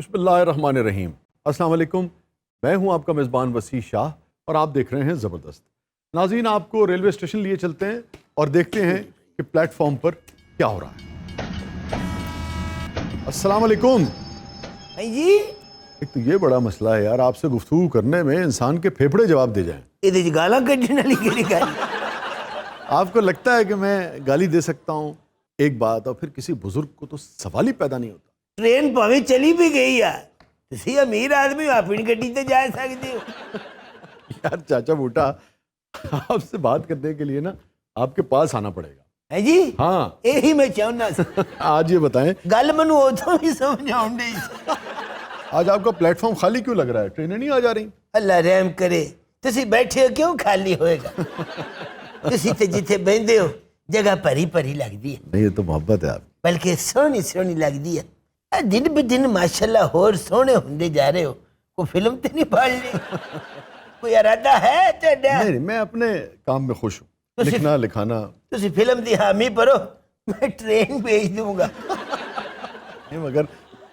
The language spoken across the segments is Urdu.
بسم اللہ الرحمن الرحیم۔ السلام علیکم، میں ہوں آپ کا میزبان وسیع شاہ اور آپ دیکھ رہے ہیں زبردست۔ ناظرین، آپ کو ریلوے اسٹیشن لیے چلتے ہیں اور دیکھتے ہیں کہ پلیٹ فارم پر کیا ہو رہا ہے۔ السلام علیکم جی، ایک تو یہ بڑا مسئلہ ہے یار، آپ سے گفتگو کرنے میں انسان کے پھیپھڑے جواب دے جائیں۔ یہ گالاں کڈنے والی کیڑی گل؟ آپ کو لگتا ہے کہ میں گالی دے سکتا ہوں ایک بات، اور پھر کسی بزرگ کو تو سوال ہی پیدا نہیں ہوتا۔ ٹرین پاویں چلی بھی گئی ہے، تسی امیر آدمی ہو، اپنی گڈی تے جا سکتے ہو۔ یار چاچا بوٹا، آپ سے بات کرنے کے لیے نا آپ کے پاس آنا پڑے گا۔ ہے جی، ہاں، یہی میں چاہنا سی۔ آج یہ بتائیں، گل منو اتوں بھی سمجھ آؤں ڈی سی۔ آج آپ کا پلیٹ فارم خالی کیوں لگ رہا ہے؟ ٹرینیں نہیں آ جا رہی؟ اللہ رحم کرے، تسی بیٹھے ہو کیوں خالی ہوئے گا؟ تسی تے جتھے بہندے ہو جگہ پری پری لگدی ہے، نہیں، یہ تو محبت ہے آپ کی۔ بلکہ سونی سونی لگدی ہے۔ دن بہ دن ماشاءاللہ ہور سونے ہوندے جا رہے ہو، کوئی فلم تے نہیں پڑھ لی؟ کوئی ارادہ ہے تہاڈا؟ نہیں، میں اپنے کام میں خوش ہوں، لکھنا لکھانا۔ تسی فلم دی حامی پرو، میں ٹرین بھیج دوں گا۔ نہیں، مگر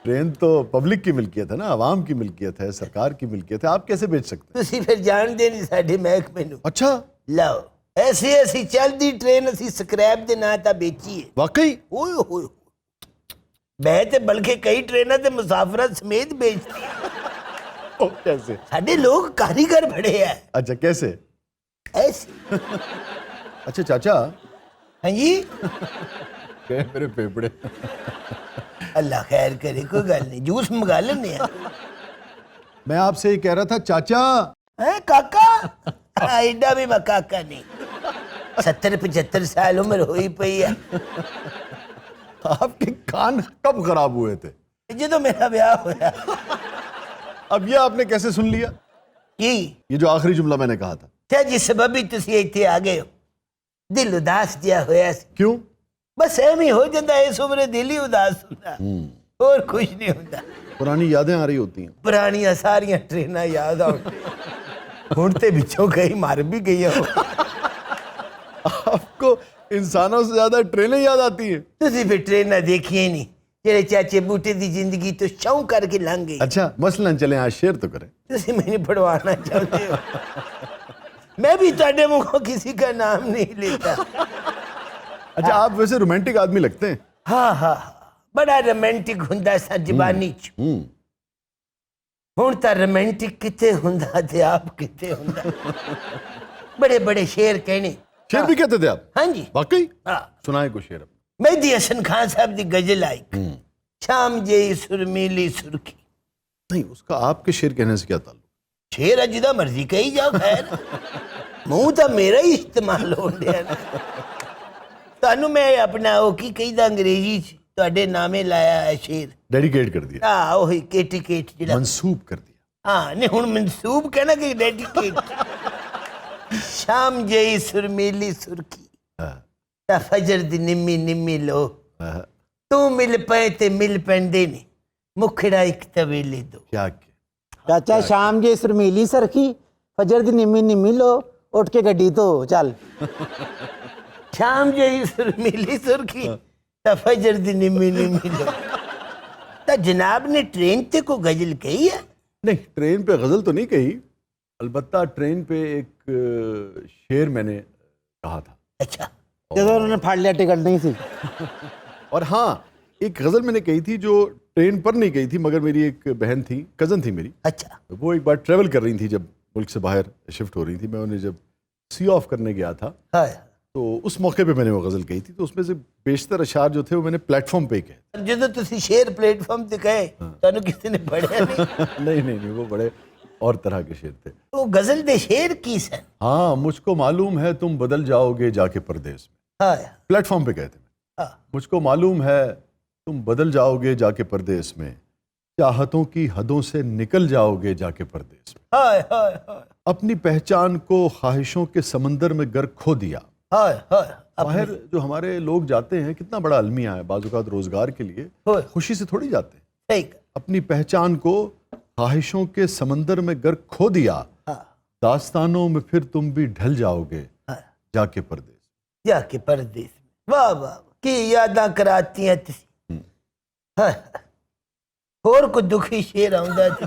ٹرین تو پبلک کی ملکیت ہے نا، عوام کی ملکیت ہے، سرکار کی ملکیت ہے، آپ کیسے بیچ سکتے ہیں؟ تسی پھر جان دے نہیں ساڈے محکمے نو۔ اچھا، لاؤ ایسی ایسی چلدی ٹرین اسی سکریپ دے نا تا بیچی ہے۔ واقعی؟ اوئے ہوئے میں تے بلکہ کئی ٹریناں تے مسافرات سمیت بیچتی ہیں۔ او، کیسے؟ ساڈے لوگ کاریگر بڑے ہیں اچھا، کیسے؟ ایسے۔ اچھا چاچا، ہاں جی، گئے میرے پھیپھڑے۔ اللہ خیر کرے، کوئی گل نہیں، جوس منگا لینے ہیں۔ میں آپ سے یہ کہہ رہا تھا چاچا، ہیں کاکا؟ ایڈا بھی میں کاکا نہیں، 70-75 سال عمر ہوئی پئی ہے۔ آپ کے کان کب خراب ہوئے تھے؟ جدو میرا بیاہ ہوا۔ اب یہ آپ نے کیسے سن لیا؟ کی یہ جو آخری جملہ میں نے کہا تھا؟ کیا جس سبب ہی تسی ایتھے آ گئے ہو؟ دل اداس جیا ہویا سی، کیوں؟ بس ایم ہی ہو جاتا ہے، اس عمر دل ہی اداس ہوتا، اور کچھ نہیں ہوتا۔ پرانی یادیں آ رہی ہوتی ہیں۔ پرانیاں ساریاں ٹریناں یاد آؤں ہونتے بچوں گئی مار بھی گئی ہو۔ آپ کو انسانوں سے زیادہ ٹرینیں یاد آتی ہیں؟ تسی پھر ٹریناں دیکھی ہی نہیں، جڑے چاچے بوٹے دی زندگی تو شوں کر کے لنگ گئی۔ اچھا، مثلاً چلیں آج شیئر تو کریں۔ تسی میں نہیں پڑھوانا چاہتے ہو؟ میں بھی تاڑے منہ کسی کا نام نہیں لیتا۔ اچھا، آپ ویسے رومانٹک آدمی لگتے ہیں۔ ہاں ہاں، بڑا رومانٹک ہوندا سا زبانی چ۔ ہن تا رومانٹک کتے ہوندا تے آپ کتے ہوندا۔ بڑے بڑے شعر کہنے۔ شعر بھی کہتے تھے آپ؟ ہاں جی، واقعی؟ ہاں۔ سنائیں کوئی شعر۔ مہدی حسن خان صاحب دی غزل آئی، شام جئی سرمیلی سرخی۔ نہیں، اس کا آپ کے شعر کہنے سے کیا تعلق؟ شعر ہے جدا مرضی کہی جاؤ، خیر منہ تا میرا ہی استعمال ہو دیا نا۔ تانوں میں اپنا وہ کی کہی دا انگریزی چ تواڈے نامے لایا ہے شعر۔ ڈیڈیکیٹ کر دیا، ہاں وہی کیٹیکیٹ جڑا۔ منسوب کر دیا۔ ہاں نہیں، ہن منسوب کہنا کہ ڈیڈیکیٹ۔ شام جئی سرمیلی سرخی، تا فجر دی نمی نمی لو، تو مل پے تے مل پیندے نے، مکھڑا ایک طویلے دو۔ کیا چاچا شام جی سرمیلی سرخی، فجر دی نمی نمی لو، اٹھ کے گڈی تو چل۔ شام جئی سرمیلی سرخی، تا فجر دی نمی نمی لو۔ تا جناب نے ٹرین تے کو غزل کہی ہے؟ نہیں، ٹرین پہ غزل تو نہیں کہی، البتہ ٹرین پہ ایک شعر میں نے کہا تھا۔ اچھا، جدو انہوں نے پھاڑ لیا ٹکٹ نہیں سی۔ اور ہاں، ایک غزل میں نے کہی تھی جو ٹرین پر نہیں کہی تھی، مگر میری ایک بہن تھی، کزن تھی میری، اچھا، وہ ایک بار ٹریول کر رہی تھی، جب ملک سے باہر شفٹ ہو رہی تھی، میں انہیں جب سی آف کرنے گیا تھا ہاں۔ تو اس موقع پہ میں نے وہ غزل کہی تھی، تو اس میں سے بیشتر اشعار جو تھے وہ میں نے پلیٹ فارم پہ ہی کہے۔ جدو تسی شعر پلیٹ فارم تے کہے تانوں کسی نے پڑھیا نہیں؟ نہیں، وہ بڑے اور طرح کے شعر تھے۔ وہ غزل دے شعر کی سن؟ ہاں، مجھ کو معلوم ہے تم بدل جاؤ گے جا کے پردیس میں، ہاں پلیٹ فارم پہ کہتے ہیں۔ ہاں۔ مجھ کو معلوم ہے تم بدل جاؤ گے جا کے پردیس میں، چاہتوں کی حدوں سے نکل جاؤ گے جا کے پردیس میں، ہائے ہائے ہائے اپنی پہچان کو خواہشوں کے سمندر میں گر کھو دیا۔ ہائے ہائے، باہر جو ہمارے لوگ جاتے ہیں، کتنا بڑا المیہ ہے، بعض اوقات روزگار کے لیے، ہوئے خوشی سے تھوڑی جاتے ہیں۔ صحیح۔ اپنی پہچان کو خواہشوں کے سمندر میں گر کھو دیا، ہاں داستانوں میں پھر تم بھی ڈھل جاؤ گے ہاں، جا کے پردیس۔ جا کے پردیس میں، واہ واہ، کی یاداں کراتی ہیں تسی۔ ہائے، ਹੋਰ ਕੋਈ ਦੁਖੀ ਸ਼ੇਰ ਆਉਂਦਾ ਤੇ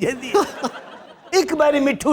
ਜਾਂਦੀ ਹੈ। ਇੱਕ ਵਾਰੀ ਮਿੱਠੂ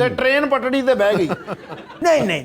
ਤੇ ਟ੍ਰੇਨ ਪਟੜੀ ਤੇ ਬਹਿ ਗਈ। ਨਹੀਂ ਨਹੀਂ,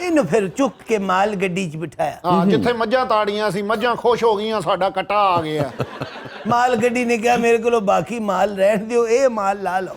ਇਹਨੂੰ ਫਿਰ ਚੁੱਕ ਕੇ ਮਾਲ ਗੱਡੀ 'ਚ ਬਿਠਾਇਆ। ਹਾਂ ਜਿੱਥੇ ਮੱਝਾਂ ਤਾੜੀਆਂ ਸੀ, ਮੱਝਾਂ ਖੁਸ਼ ਹੋ ਗਈਆਂ, ਸਾਡਾ ਕਟਾ ਆ ਗਿਆ। ਮਾਲ ਗੱਡੀ ਨੇ ਕਿਹਾ ਮੇਰੇ ਕੋਲੋਂ ਬਾਕੀ ਮਾਲ ਰਹਿਣ ਦਿਓ, ਇਹ ਮਾਲ ਲਾ ਲਓ।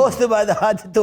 ਉਸ ਤੋਂ ਬਾਅਦ ਹੱਥ ਧੋ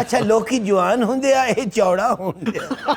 ਅੱਛਾ ਲੋਕੀ ਜਵਾਨ ਹੁੰਦੇ ਆ, ਇਹ ਚੌੜਾ ਹੁੰਦੇ ਆ।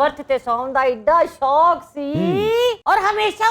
ਬਰਥ ਤੇ ਸੌਣ ਦਾ ਏਡਾ ਸ਼ੌਕ ਸੀ ਔਰ ਹਮੇਸ਼ਾ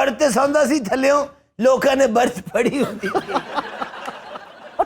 ਬਰਥ ਤੇ ਸੌਂਦਾ ਸੀ, ਥੱਲਿਓਂ ਲੋਕਾਂ ਨੇ ਬਰਥ ਫੜੀ ਹੁੰਦੀ ਸੀ।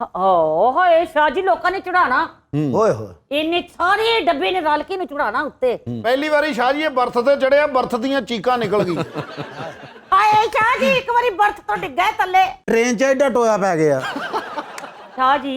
ਓ ਹੋਏ ਸ਼ਾਹ ਜੀ ਲੋਕਾਂ ਨੇ ਚੜਾਣਾ, ਓਏ ਹੋਏ। ਇੰਨੇ ਸਾਰੇ ਡੱਬੇ ਨੇ ਰਲ ਕੇ ਨੂੰ ਚੜਾਣਾ ਉੱਤੇ। ਪਹਿਲੀ ਵਾਰੀ ਸ਼ਾਹ ਜੀ ਇਹ ਬਰਥ ਤੇ ਚੜਿਆ, ਬਰਥ ਦੀਆਂ ਚੀਕਾਂ ਨਿਕਲ ਗਈ। ਹਾਏ ਸ਼ਾਹ ਜੀ ਇੱਕ ਵਾਰੀ ਬਰਥ ਤੋਂ ਡਿੱਗਾ ਥੱਲੇ। ਟ੍ਰੇਨ 'ਚ ਐਡਾ ਟੋਇਆ ਪੈ ਗਿਆ। ਸ਼ਾਹ ਜੀ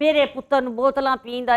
ਮੇਰੇ ਪੁੱਤਰ ਨੂੰ ਬੋਤਲਾਂ ਪੀਣ ਦਾ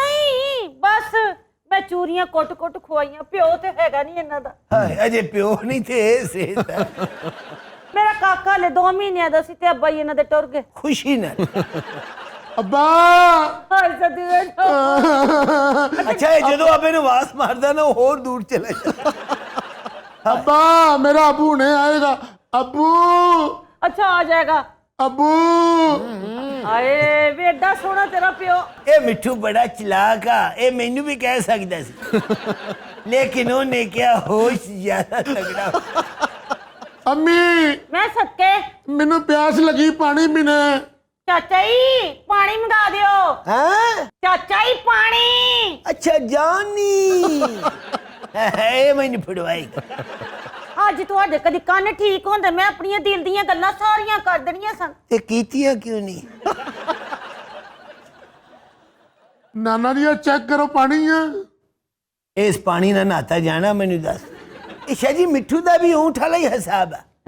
ਨਹੀਂ ਬਸ ਮੈਂ ਚੂਰੀਆਂ ਕੁੱਟ-ਕੁੱਟ ਖਵਾਈਆਂ, ਪਿਓ ਤੇ ਹੈਗਾ ਨਹੀਂ ਇਹਨਾਂ ਦਾ। ਹਾਏ ਅਜੇ ਪਿਓ ਨਹੀਂ ਤੇ ਇਹ ਸਿਹਤ ਹੈ। ਮੇਰਾ ਕਾਕਾ ਹਲੇ 2 ਮਹੀਨਿਆਂ ਦਾ ਸੀ ਤੇ ਅੱਬਾ ਹੀ ਇਹਨਾਂ ਦੇ ਟੁਰ ਗਏ। ਖੁਸ਼ੀ ਨਾਲ। ਅੱਬਾ ਹਾਏ ਸਦੀਏ ਅੱਛਾ ਇਹ ਜਦੋਂ ਆਪੇ ਨੂੰ ਆਵਾਜ਼ ਮਾਰਦਾ ਨਾ ਉਹ ਹੋਰ ਦੂਰ ਚਲਾ ਜਾਂਦਾ। ਅੱਬਾ ਮੇਰਾ ਅਬੂ ਨੇ ਆਏਗਾ। ਅੱਬੂ ਅੱਛਾ ਆ ਜਾਏਗਾ। ਅੱਬੂ ਆਏ ਵੇ ਏਡਾ ਸੋਹਣਾ ਤੇਰਾ ਪਿਓ। ਇਹ ਮਿੱਠੂ ਬੜਾ ਚਲਾਕ ਆ, ਇਹ ਮੈਨੂੰ ਵੀ ਕਹਿ ਸਕਦਾ ਸੀ, ਲੇਕਿਨ ਉਹਨੇ ਕਿਹਾ ਹੋਸ਼ ਜ਼ਿਆਦਾ ਤਗੜਾ। ਅੰਮੀ ਮੈਂ ਸੱਕੇ ਮੈਨੂੰ ਪਿਆਸ ਲੱਗੀ, ਪਾਣੀ ਪੀਣਾ। ਚਾਚਾ ਜੀ ਪਾਣੀ ਮੰਗਾ ਦਿਓ। ਹਾਂ ਚਾਚਾ ਜੀ ਪਾਣੀ। ਅੱਛਾ ਜਾਨੀ ਇਹ ਮੈਨੂੰ ਫੜਵਾਏਗਾ। ਅੱਜ ਤੁਹਾਡੇ ਕਦੀ ਕੰਨ ਠੀਕ ਹੁੰਦੇ ਮੈਂ ਆਪਣੀਆਂ ਦਿਲ ਦੀਆਂ ਗੱਲਾਂ ਸਾਰੀਆਂ ਕਰ ਦੇਣੀਆਂ ਸਨ। ਤੇ ਕੀਤੀਆਂ ਕਿਉਂ ਨਹੀਂ? ਨਾਨਾ ਜੀ ਚੈੱਕ ਕਰੋ ਪਾਣੀ ਆ। ਇਸ ਪਾਣੀ ਨਾਲ ਨਹਾਤਾ ਜਾਣਾ ਮੈਨੂੰ ਦੱਸ। ਇਹ ਸ਼ਾਹ ਜੀ ਮਿੱਠੂ ਦਾ ਵੀ ਊਂਠ ਵਾਲਾ ਹੀ ਹਿਸਾਬ ਆ।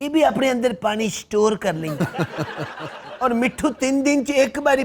ਇਹ ਵੀ ਆਪਣੇ ਅੰਦਰ ਪਾਣੀ ਸਟੋਰ ਕਰ ਲੈਂਦਾ ਔਰ ਮਿੱਠੂ 3 ਦਿਨ 'ਚ ਇੱਕ ਵਾਰੀ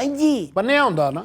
ਹਾਂਜੀ ਬੰਨਿਆ ਹੁੰਦਾ ਨਾ।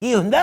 ਕੀ ਹੁੰਦਾ?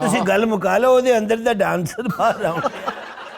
ਤੁਸੀਂ ਗੱਲ ਮੁਕਾ ਲਓ, ਉਹਦੇ ਅੰਦਰ ਦਾ ਡਾਂਸਰ ਬਾਹਰ ਆਉਂਦਾ।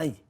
ਹਾਂਜੀ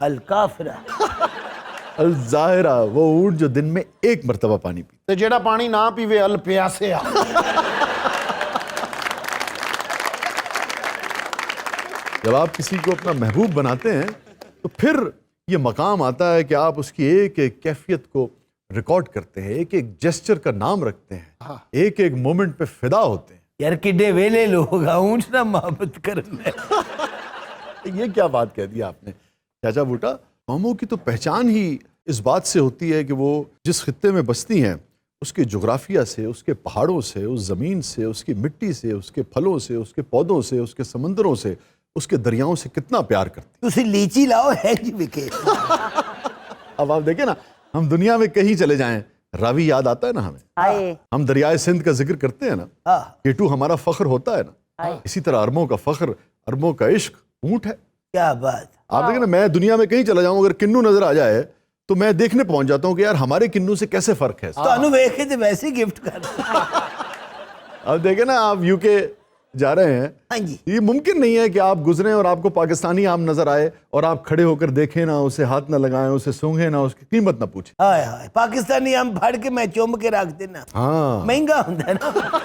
الکافرہ الظاہرہ وہ اونٹ جو دن میں ایک مرتبہ پانی پیتا تے جیڑا پانی نہ پیوے ال پیاسے آ جب آپ کسی کو اپنا محبوب بناتے ہیں تو پھر یہ مقام آتا ہے کہ آپ اس کی ایک ایک کیفیت کو ریکارڈ کرتے ہیں, ایک ایک جیسچر کا نام رکھتے ہیں, ایک ایک مومنٹ پہ فدا ہوتے ہیں. یار کڈے ویلے لوگ اونٹ نہ محبت کر لے. یہ کیا بات کہہ دی آپ نے چاچا بوٹا. قوموں کی تو پہچان ہی اس بات سے ہوتی ہے کہ وہ جس خطے میں بستی ہیں اس کے جغرافیہ سے, اس کے پہاڑوں سے, اس زمین سے, اس کی مٹی سے, اس کے پھلوں سے, اس کے پودوں سے, اس کے سمندروں سے, اس کے دریاؤں سے کتنا پیار کرتی. تسی لیچی لاؤ ہے جی وکے. اب آپ دیکھیں نا, ہم دنیا میں کہیں چلے جائیں راوی یاد آتا ہے نا ہمیں, ہم دریائے سندھ کا ذکر کرتے ہیں نا, کیٹو ہمارا فخر ہوتا ہے نا, اسی طرح عربوں کا فخر, عربوں کا عشق اونٹ ہے. کیا بات. آپ دیکھیں نا, میں دنیا میں کہیں چلا جاؤں اگر کنو نظر آ جائے تو میں دیکھنے پہنچ جاتا ہوں کہ یار ہمارے کنو سے کیسے فرق ہے. تو انو ویکھے تے ویسے ہی گفٹ کر. اب دیکھیں نا, آپ یو کے جا رہے ہیں, ہاں جی, یہ ممکن نہیں ہے کہ آپ گزریں اور آپ کو پاکستانی آم نظر آئے اور آپ کھڑے ہو کر دیکھیں نا, اسے ہاتھ نہ لگائیں, اسے سونگھیں نہ, اس کی قیمت نہ پوچھیں. ہائے ہائے پاکستانی ہم پھڑ کے میں چوم کے رکھ دینا, ہاں مہنگا ہوندا ہے نا.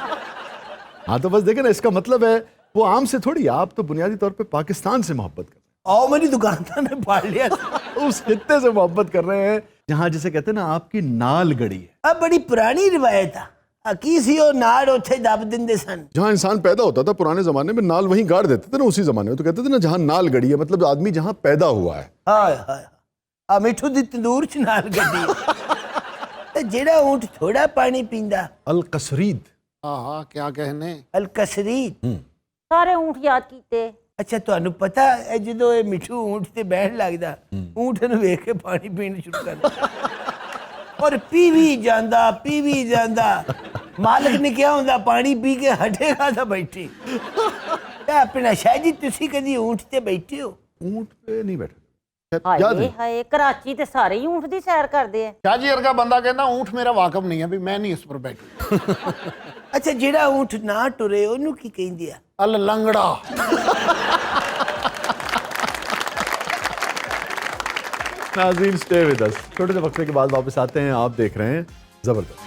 ہاں تو بس دیکھیں نا, اس کا مطلب ہے وہ آم سے تھوڑی, آپ تو بنیادی طور پہ پاکستان سے محبت کر رہے آؤ میری دکاندار نے پاڑ لیا. ہیں, اس خطے سے محبت کر رہے ہیں جہاں جسے کہتے ہیں نا آپ کی نال گڑی ہے. اب بڑی پرانی روایت ہے کی سی وہ ناڑ اتھے دب دیندے سن. جہاں انسان پیدا ہوتا تھا پرانے زمانے میں نال وہیں گاڑ دیتے تھے نا, اسی زمانے میں تو کہتے تھے نا جہاں نال گڑی ہے, مطلب آدمی جہاں پیدا ہوا ہے. ہائے ہائے آ مٹھو دی تندور چ نال گڈی تے جیڑا اونٹ تھوڑا پانی پیندا القصرید. ہاں کیا کہنے. الکسرید. سارے اونٹ یاد کیتے. اچھا تانوں پتہ ہے جدوں اے مٹھو اونٹ تے بیٹھ لگدا, اونٹ نوں ویکھ کے پانی پین شروع کر اور پیوی جاندا مالک نے کیا ہوندا پانی پی کے ہٹے گا تھا بیٹھی. اپنا شاہ جی تسی کدی اونٹ تے بیٹھے ہو؟ اونٹ پہ نہیں بیٹھے. ہائے ہائے کراچی تے سارے ہی اونٹ دی سیر کردے ہیں. شاہ جی ارگا بندہ کہنا اونٹ میرا واقف نہیں ہے بھی میں نہیں اس پر بیٹھوں. اچھا جیڑا اونٹ نہ ٹرے اونوں کی کہندے آ؟ لنگڑا. ناظرین سٹے ود اس, چھوٹے سے وقفے کے بعد واپس آتے ہیں. آپ دیکھ رہے ہیں زبردست.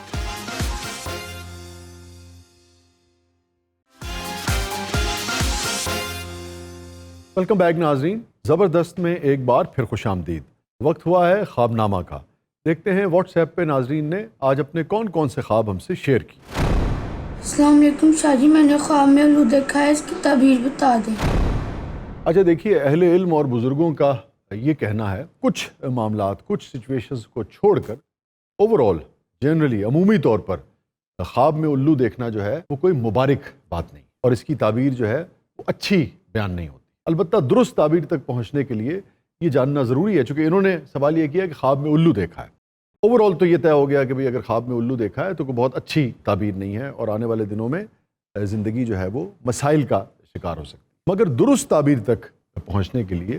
ویلکم بیک ناظرین, زبردست میں ایک بار پھر خوش آمدید. وقت ہوا ہے خواب نامہ کا. دیکھتے ہیں واٹس ایپ پہ ناظرین نے آج اپنے کون کون سے خواب ہم سے شیئر کی. السلام علیکم شاہ جی, میں نے خواب میں الو دیکھا ہے, اس کی تعبیر بتا دیں. اچھا دیکھیے, اہل علم اور بزرگوں کا یہ کہنا ہے کچھ معاملات, کچھ سچویشنز کو چھوڑ کر اوور آل جنرلی عمومی طور پر خواب میں الو دیکھنا جو ہے وہ کوئی مبارک بات نہیں, اور اس کی تعبیر جو ہے وہ اچھی بیان نہیں ہوتی. البتہ درست تعبیر تک پہنچنے کے لیے یہ جاننا ضروری ہے, چونکہ انہوں نے سوال یہ کیا کہ خواب میں الو دیکھا ہے. اوور آل تو یہ طے ہو گیا کہ بھئی اگر خواب میں الو دیکھا ہے تو کوئی بہت اچھی تعبیر نہیں ہے, اور آنے والے دنوں میں زندگی جو ہے وہ مسائل کا شکار ہو سکتی ہے. مگر درست تعبیر تک پہنچنے کے لیے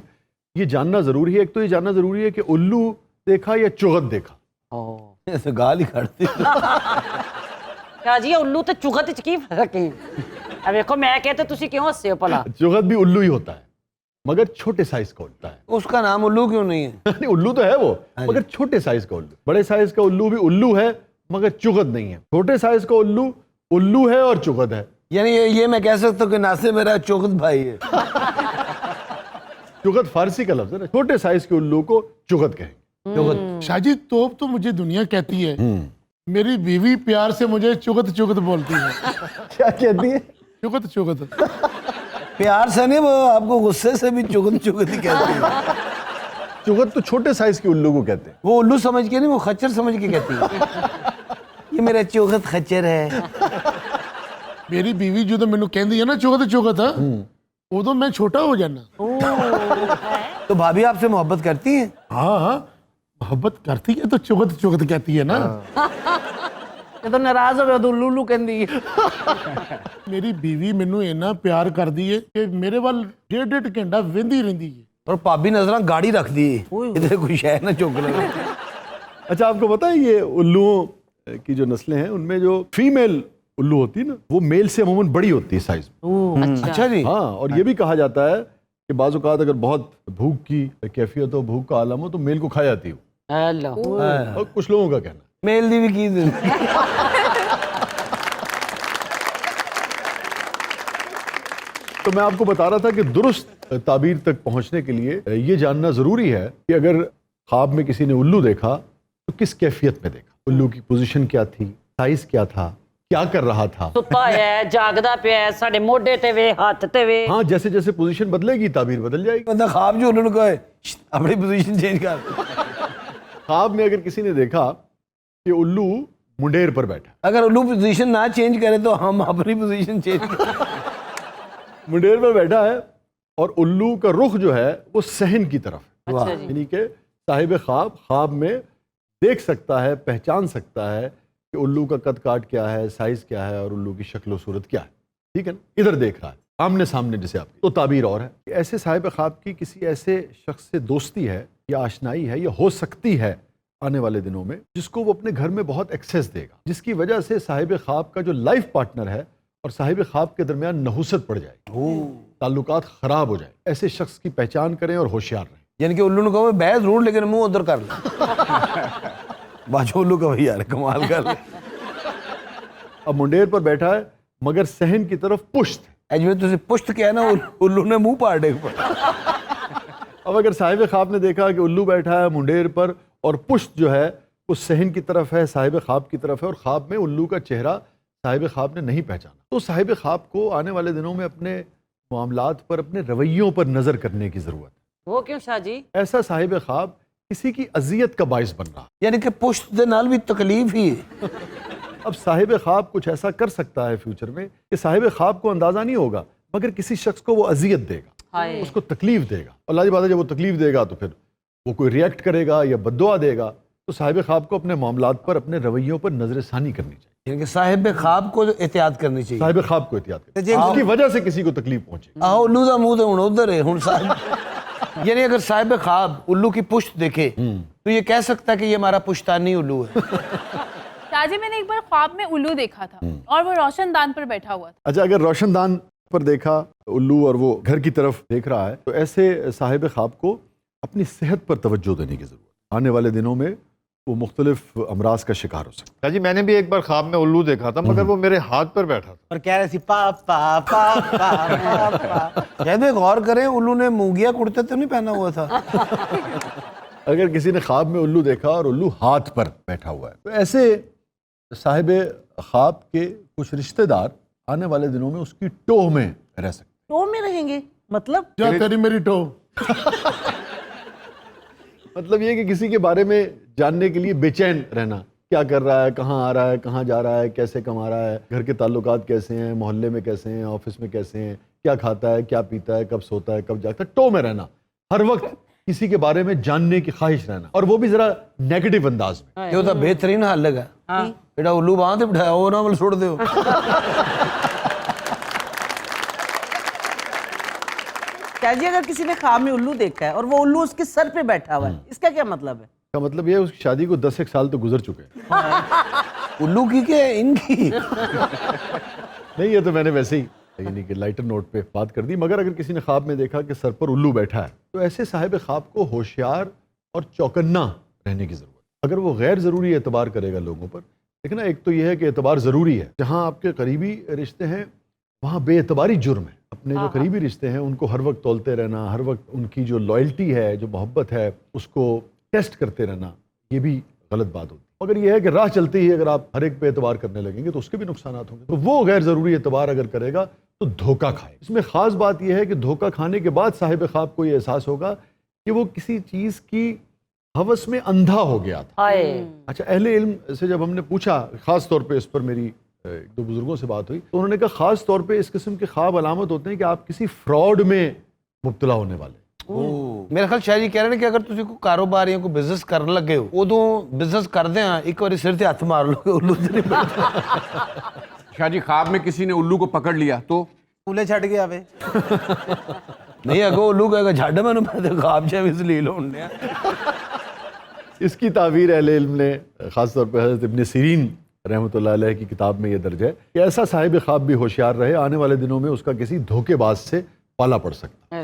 یہ جاننا ضروری ہے, ایک تو یہ جاننا ضروری ہے کہ الو دیکھا یا چغت دیکھا. ایسے گال ہی کھڑتے. کیا جی الو تے چغت وچ کی فرق ہے؟ اب دیکھو میں کہتے تسی کیوں ہسے ہو بھلا؟ چغت بھی الو ہی ہوتا ہے مگر چھوٹے سائز کا ہوتا ہے. اس کا نام الو کیوں نہیں ہے؟ الو تو ہے وہ, مگر چھوٹے سائز کا الو. بڑے سائز کا الو بھی الو ہے مگر چغت نہیں ہے. چھوٹے سائز کا الو الو ہے اور چغت ہے. یعنی یہ میں کہہ سکتا ہوں کہ ناصر میرا چغت بھائی ہے. چغت فارسی کا لفظ ہے نا, چھوٹے سائز کے الو کو چغت کہیں. شاہ جی توپ تو مجھے دنیا کہتی ہے, میری بیوی پیار سے مجھے چغت چغت بولتی ہے. کیا کہتی ہے؟ چغت چغت. پیار سے نہیں, وہ آپ کو غصے سے بھی چغت چغت ہی کہتی ہے. چغت تو چھوٹے سائز کے الو کو کہتے ہیں. وہ الو سمجھ کے نہیں, وہ خچر سمجھ کے کہتی ہے. یہ میرا چغت خچر ہے. میری بیوی جو مینوں کہندی ہے نا چغت چغت, ادو میں چھوٹا ہو جانا. تو بھابھی آپ سے محبت کرتی ہیں؟ ہاں محبت کرتی ہے تو چغت چغت کہتی ہے نا. تو ناراض ہوئے تو الو کہندی ہے. میری بیوی مینوں اینا پیار کر دی ہے کہ میرے وال 1.5 گھنٹہ ویندی رہندی ہے. اور پابی نظراں گاڑی رکھ دی ادھر کوئی شے نہ چوک لے. اچھا آپ کو پتہ ہے یہ الوؤں کی جو نسلیں ہیں ان میں جو فیمیل الو ہوتی ہے نا وہ میل سے عموماً بڑی ہوتی ہے سائز میں. اچھا جی. ہاں, اور یہ بھی کہا جاتا ہے کہ بعض اوقات اگر بہت بھوک کی کیفیت ہو, بھوک کا عالم ہو, تو میل کو کھا جاتی ہو. اور کچھ لوگوں کا کہنا ہے میل دی بھی کی دن. تو میں آپ کو بتا رہا تھا کہ درست تعبیر تک پہنچنے کے لیے یہ جاننا ضروری ہے کہ اگر خواب میں کسی نے الو دیکھا تو کس کیفیت میں دیکھا, الو کی پوزیشن کیا تھی, سائز کیا تھا, کیا کر رہا تھا. ستا ہے, جاگدا پیا ہے, ساڈے موڈے تے وے, ہاتھ تے وے. ہاں, جیسے جیسے پوزیشن بدلے گی تعبیر بدل جائے گی. بندہ خواب جو انہوں نے کہا ہے اپنی پوزیشن چینج کر. خواب میں اگر کسی نے دیکھا کہ الو منڈیر پر بیٹھا, اگر الو پوزیشن نہ چینج کرے تو ہم اپنی پوزیشن چینج کریں. منڈیر پر بیٹھا ہے اور الو کا رخ جو ہے وہ صحن کی طرف ہے. اچھا جی. یعنی کہ صاحب خواب میں دیکھ سکتا ہے, پہچان سکتا ہے کہ الو کا قد کاٹ کیا ہے, سائز کیا ہے, اور الو کی شکل و صورت کیا ہے. ٹھیک ہے نا, ادھر دیکھ رہا ہے آمنے سامنے جسے آپ. تو تعبیر اور ہے کہ ایسے صاحب خواب کی کسی ایسے شخص سے دوستی ہے یا آشنائی ہے یا ہو سکتی ہے آنے والے دنوں میں, جس کو وہ اپنے گھر میں بہت ایکسیس دے گا, جس کی وجہ سے صاحب خواب کا جو لائف پارٹنر ہے اور صاحب خواب کے درمیان نحوست پڑ جائے, تعلقات خراب ہو جائے. ایسے شخص کی پہچان کریں اور ہوشیار رہیں. یعنی کہ الو نے کہا بحث ضرور لیکن منہ ادھر کر لیں. باجو الو کا بھائی یار کمال کر لیں. اب منڈیر پر بیٹھا ہے مگر صحن کی طرف پشت ہے. ایج میں تجھے پشت کیا نا, الو نے منہ پاڑ دے. اب اگر صاحب خواب نے دیکھا کہ الو بیٹھا ہے منڈیر پر اور پشت جو ہے وہ صحن کی طرف ہے, صاحب خواب کی طرف ہے, اور خواب میں الو کا چہرہ صاحب خواب نے نہیں پہچانا, تو صاحب خواب کو آنے والے دنوں میں اپنے معاملات پر, اپنے رویوں پر نظر کرنے کی ضرورت ہے. وہ کیوں شاہ جی؟ ایسا صاحب خواب کسی کی اذیت کا باعث بن رہا. یعنی کہ پشت دے نال بھی تکلیف ہی ہے. اب صاحب خواب کچھ ایسا کر سکتا ہے فیوچر میں کہ صاحب خواب کو اندازہ نہیں ہوگا, مگر کسی شخص کو وہ اذیت دے گا, اس کو تکلیف دے گا. اللہ کی بات ہے, جب وہ تکلیف دے گا تو پھر وہ کوئی ریئیکٹ کرے گا یا بد دعا دے گا. تو صاحب خواب کو اپنے معاملات پر, اپنے رویوں پر نظر ثانی کرنی چاہیے. یعنی کہ صاحب خواب کو احتیاط کرنی چاہیے. صاحب خواب کو احتیاط کریں, جس کی وجہ سے کسی کو تکلیف پہنچے. آہو الو دا منہ تو ہن ادھر ہے ہن صاحب. یعنی اگر صاحب خواب الو کی پشت دیکھے تو یہ کہہ سکتا ہے کہ یہ ہمارا پشتانی الو ہے. شاہ جی میں نے ایک بار خواب میں الو دیکھا تھا اور وہ روشن دان پر بیٹھا ہوا تھا. اچھا, اگر روشن دان پر دیکھا الو اور وہ گھر کی طرف دیکھ رہا ہے تو ایسے صاحب خواب کو اپنی صحت پر توجہ دینے کی ضرورت. آنے والے دنوں میں وہ مختلف امراض کا شکار ہو سکتا ہے. جی میں نے بھی ایک بار خواب میں الو دیکھا تھا, مگر وہ میرے ہاتھ پر بیٹھا تھا اور کہہ رہے سی پاپا پاپا پاپا. شاید غور کریں الو نے مونگیا کرتا تو نہیں پہنا ہوا تھا. اگر کسی نے خواب میں الو دیکھا اور الو ہاتھ پر بیٹھا ہوا ہے تو ایسے صاحب خواب کے کچھ رشتہ دار آنے والے دنوں میں اس کی ٹوہ میں رہ سکتے. ٹو میں رہیں گے مطلب؟ کیا تیری میری ٹو. مطلب یہ کہ کسی کے بارے میں جاننے کے لیے بے چین رہنا, کیا کر رہا ہے, کہاں آ رہا ہے, کہاں جا رہا ہے, کیسے کما رہا ہے, گھر کے تعلقات کیسے ہیں, محلے میں کیسے ہیں, آفس میں کیسے ہیں, کیا کھاتا ہے, کیا پیتا ہے, کب سوتا ہے, کب جاگتا ہے. ٹو میں رہنا, ہر وقت کسی کے بارے میں جاننے کی خواہش رہنا, اور وہ بھی ذرا نیگیٹو انداز میں. یہ تو بہترین حل لگا بیٹا الو باہاں تے بٹھایا وہ نہ مل چھوڑ دیو. کیا جی اگر کسی نے خواب میں الو دیکھا ہے اور وہ الو اس کے سر پہ بیٹھا ہوا ہے, اس کا کیا مطلب ہے؟ اس کا مطلب یہ ہے اس کی شادی کو 10 ایک سال تو گزر چکے ہیں. الو کی کہ ان کی نہیں, یہ تو میں نے ویسے ہی یعنی کہ لائٹر نوٹ پہ بات کر دی. مگر اگر کسی نے خواب میں دیکھا کہ سر پر الو بیٹھا ہے تو ایسے صاحب خواب کو ہوشیار اور چوکنا رہنے کی ضرورت. اگر وہ غیر ضروری اعتبار کرے گا لوگوں پر, دیکھنا ایک تو یہ ہے کہ اعتبار ضروری ہے, جہاں آپ کے قریبی رشتے ہیں وہاں بے اعتباری جرم ہے. اپنے جو قریبی رشتے ہیں ان کو ہر وقت تولتے رہنا, ہر وقت ان کی جو لائلٹی ہے, جو محبت ہے, اس کو ٹیسٹ کرتے رہنا, یہ بھی غلط بات ہوتی ہے. اگر یہ ہے کہ راہ چلتے ہی اگر آپ ہر ایک پہ اعتبار کرنے لگیں گے تو اس کے بھی نقصانات ہوں گے. تو وہ غیر ضروری اعتبار اگر کرے گا تو دھوکہ کھائے. اس میں خاص بات یہ ہے کہ دھوکہ کھانے کے بعد صاحب خواب کو یہ احساس ہوگا کہ وہ کسی چیز کی ہوس میں اندھا ہو گیا تھا. اچھا, اہل علم سے جب ہم نے پوچھا, خاص طور پہ اس پر میری ایک دو بزرگوں سے بات ہوئی, تو انہوں نے کہا خاص طور پہ اس قسم کے خواب علامت ہوتے ہیں کہ آپ کسی فراڈ میں مبتلا ہونے والے. میرا خیال شاہ جی کہہ رہے ہیں کہ اگر تسی کوئی کاروبار یا کوئی بزنس کرن لگے ہو ادوں بزنس کردے ہیں ایک بار سر تے ہاتھ مار لو کہ الو تے نہیں بیٹھا. شاہ جی خواب میں کسی نے الو کو پکڑ لیا تو پولے چھٹ گیا وے. نہیں اگو الو کہے گا چھڈ مینوں میں تے خواب چ وی ذلیل ہون ڈیا. اس کی تعبیر اہل علم نے خاص طور پہ حضرت ابن سیرین رحمۃ اللہ علیہ کی کتاب میں یہ درج ہے کہ ایسا صاحب خواب بھی ہوشیار رہے, آنے والے دنوں میں اس کا کسی دھوکے باز سے پالا پڑ سکتا ہے.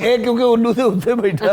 ਇਹ ਕਿਉਂਕਿ ਉੱਲੂ ਦੇ ਉੱਤੇ ਬੈਠਾ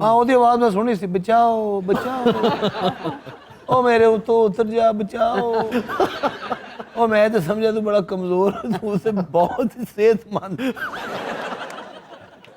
ਹਾਂ ਉਹਦੀ ਆਵਾਜ਼ ਮੈਂ ਸੁਣੀ ਸੀ ਬਚਾਓ ਬਚਾਓ ਉਹ ਮੇਰੇ ਉੱਤੋਂ ਉਤਰ ਜਾ ਬਚਾਓ ਉਹ ਮੈਂ ਤਾਂ ਸਮਝਿਆ ਤੂੰ ਬੜਾ ਕਮਜ਼ੋਰ ਹੈ ਤੂੰ ਉਸੇ ਬਹੁਤ ਹੀ ਸਿਹਤਮੰਦ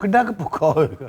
ਕਿੱਡਾ ਕੁ ਭੁੱਖਾ ਹੋਏਗਾ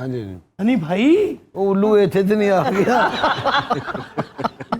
ਹਾਂਜੀ ਨਹੀਂ ਭਾਈ ਉਹ ਉੱਲੂ ਇੱਥੇ ਤੇ ਨਹੀਂ ਆ ਗਿਆ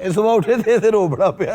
ਇਹ ਸੁਬਹ ਉੱਠੇ ਤੇ ਇਹਦੇ ਰੋਬੜਾ ਪਿਆ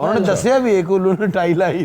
ਉਹਨੇ ਦੱਸਿਆ ਵੀ ਇੱਕ ਉੱਲੂ ਨੇ ਟਾਈ ਲਾਈ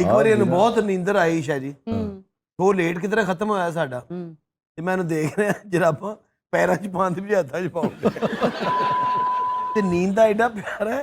ਇੱਕ ਵਾਰੀ ਇਹਨੂੰ ਬਹੁਤ ਨੀਂਦਰ ਆਈ ਸ਼ਾਹ ਜੀ ਉਹ ਲੇਟ ਕਿਧਰੇ ਖਤਮ ਹੋਇਆ ਸਾਡਾ ਤੇ ਮੈਂ ਇਹਨੂੰ ਦੇਖ ਰਿਹਾ ਜਰਾਬਾਂ ਪੈਰਾਂ 'ਚ ਪਾਉਂਦੇ ਵੀ ਹੱਥਾਂ 'ਚ ਪਾਉਂਦੇ ਤੇ ਨੀਂਦ ਦਾ ਐਡਾ ਪਿਆਰ ਹੈ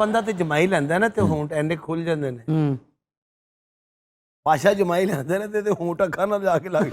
ਬੰਦਾ ਤੇ ਜਮਾਈ ਲੈਂਦਾ ਨਾ ਤੇ ਹੋਂਠ ਐਨੇ ਖੁੱਲ ਜਾਂਦੇ ਨੇ ਪਾਸ਼ਾ ਜਮਾਈ ਲੈਂਦਾ ਨਾ ਤੇ ਹੋਂਠ ਅੱਖਾਂ ਨਾਲ ਜਾ ਕੇ ਲੱਗ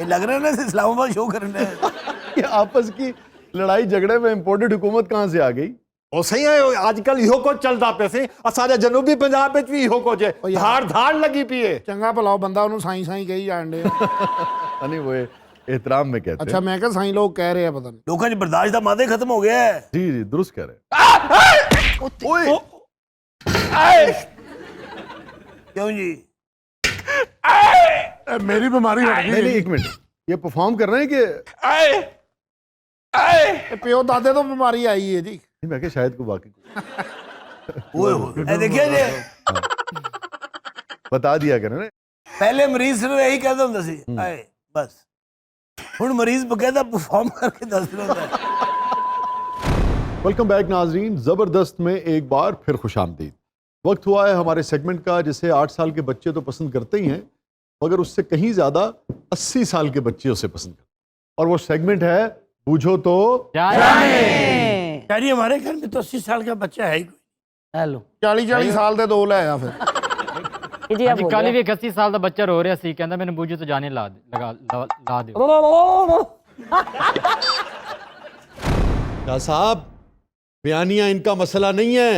یہ لگ رہا ہے نا اسلام آباد شو کرنا ہے. کہ آپس کی لڑائی جھگڑے میں امپورٹڈ حکومت کہاں سے آ گئی؟ وہ صحیح ہے آج کل یہ کچھ چلتا پہ سی سارے جنوبی پنجاب میں بھی یہ کچھ ہے دھاڑ دھاڑ لگی پی ہے. چنگا بھلا بندہ انہوں سائیں سائیں کہی جان دے. نہیں وہ احترام میں کہتے اچھا میں کہ سائیں لوگ کہہ رہے ہیں پتہ نہیں. لوگوں کا برداشت کا مادے ختم ہو گیا ہے. جی جی درست کہہ رہے کیوں جی؟ میری بیماری ہٹ نہیں گئی. ایک منٹ یہ پرفارم کر رہے ہیں کہ پیو دادے تو بیماری آئی ہے جی. میں کہ شاید کو باقی دیکھیے جی بتا دیا کریں نا. پہلے مریض صرف یہی کہتا ہوں سی آئے بس ہوں مریض باقاعدہ پرفارم کر کے دس رہا ہے. ویلکم بیک ناظرین، زبردست میں ایک بار پھر خوش آمدید. وقت ہوا ہے ہمارے سیگمنٹ کا جسے 8 سال کے بچے تو پسند کرتے ہی ہیں مگر اس سے کہیں زیادہ 80 سال کے بچے اسے پسند کرتے ہیں. اور وہ سیگمنٹ ہے بوجھو تو یعنی ہمارے گھر میں تو 80 سال کا بچہ ہے ہی کوئی. ہیلو 40 سال دے دو لے آیا پھر. جی کل بھی 80 سال کا بچہ رو رہا سی کہندا میں نے بوجھو تو جانے لا دیو. کیا صاحب بیانیہ ان کا مسئلہ نہیں ہے،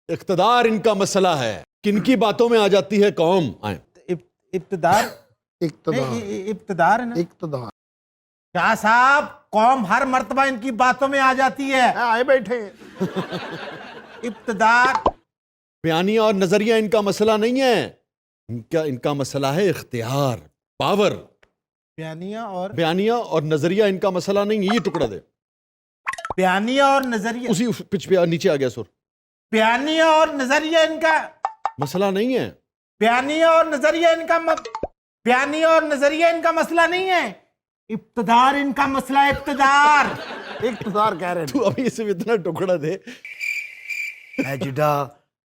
اقتدار ان کا مسئلہ ہے. کن کی باتوں میں آ جاتی ہے قوم؟ آئیں. ابتدار ہے نا. اقتدار کیا صاحب قوم ہر مرتبہ ان کی باتوں میں آ جاتی ہے. آئے بیٹھے. ابتدار بیانیہ اور نظریہ ان کا مسئلہ نہیں ہے، ان کا مسئلہ ہے اختیار، پاور. بیانیہ اور نظریہ ان کا مسئلہ نہیں ہے. یہ ٹکڑا دے بیانیہ اور نظریہ اسی پچ پہ نیچے آ گیا سر. بیانیہ اور نظریہ ان کا مسئلہ نہیں ہے. بیانیہ اور نظریہ ان کا بیانیہ اور نظریہ ان کا مسئلہ نہیں ہے، ابتدار ان کا مسئلہ ہے. اقتدار کہہ رہے ہیں. تو ابھی اسے اتنا ٹکڑا دے. اے جڈا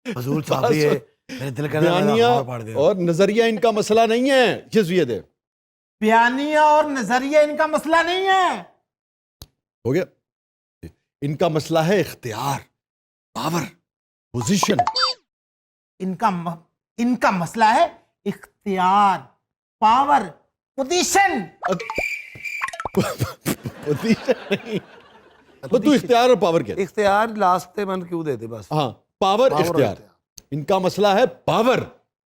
فضول صافی ہے میرے دل کا بیانیہ اور نظریہ ان کا مسئلہ نہیں ہے. جزویہ دے. بیانیہ اور نظریہ ان کا مسئلہ نہیں ہے. ہو گیا. ان کا مسئلہ ہے اختیار، پاور، پوزیشن. ان کا مسئلہ ہے اختیار، پاور، پوزیشن. پوزیشن نہیں تو اختیار اور پاور کیا؟ اختیار لاسٹ من کیوں دیتے بس. ہاں پاور اختیار. ان کا مسئلہ ہے پاور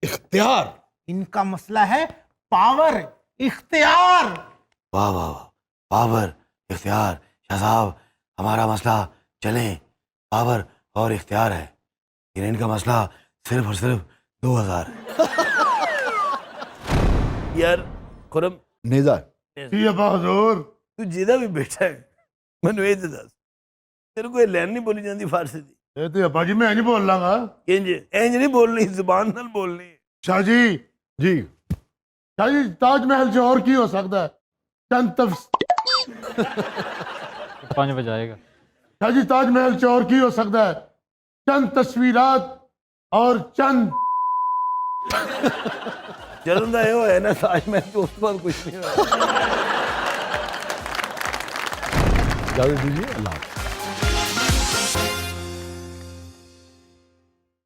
اختیار. ان کا مسئلہ ہے پاور اختیار. واہ واہ واہ پاور اختیار. شاہ صاحب ہمارا مسئلہ چلیں پاور اور اختیار ہے لیکن ان کا مسئلہ صرف اور صرف 2000 ہے. یار خرم نیزا جی ابا حضور. تو جیدہ بھی بیٹھا ہے میں نے دس تیرے کو یہ لین نہیں بولی جاندی فارسی دی. اے تے ابا جی میں نہیں بول رہا گا. انج نہیں بولنی زبان نال بولنی. شاہ جی تاج محل جو اور کی ہو سکتا ہے چند 5 بجے آئے گا. شاہ جی تاج محل چور کی ہو سکتا ہے چند تصویرات اور چند جلندہ ہے نا تاج محل تو اس پر کچھ نہیں ہوا. اجازت دیجیے. اللہ حافظ.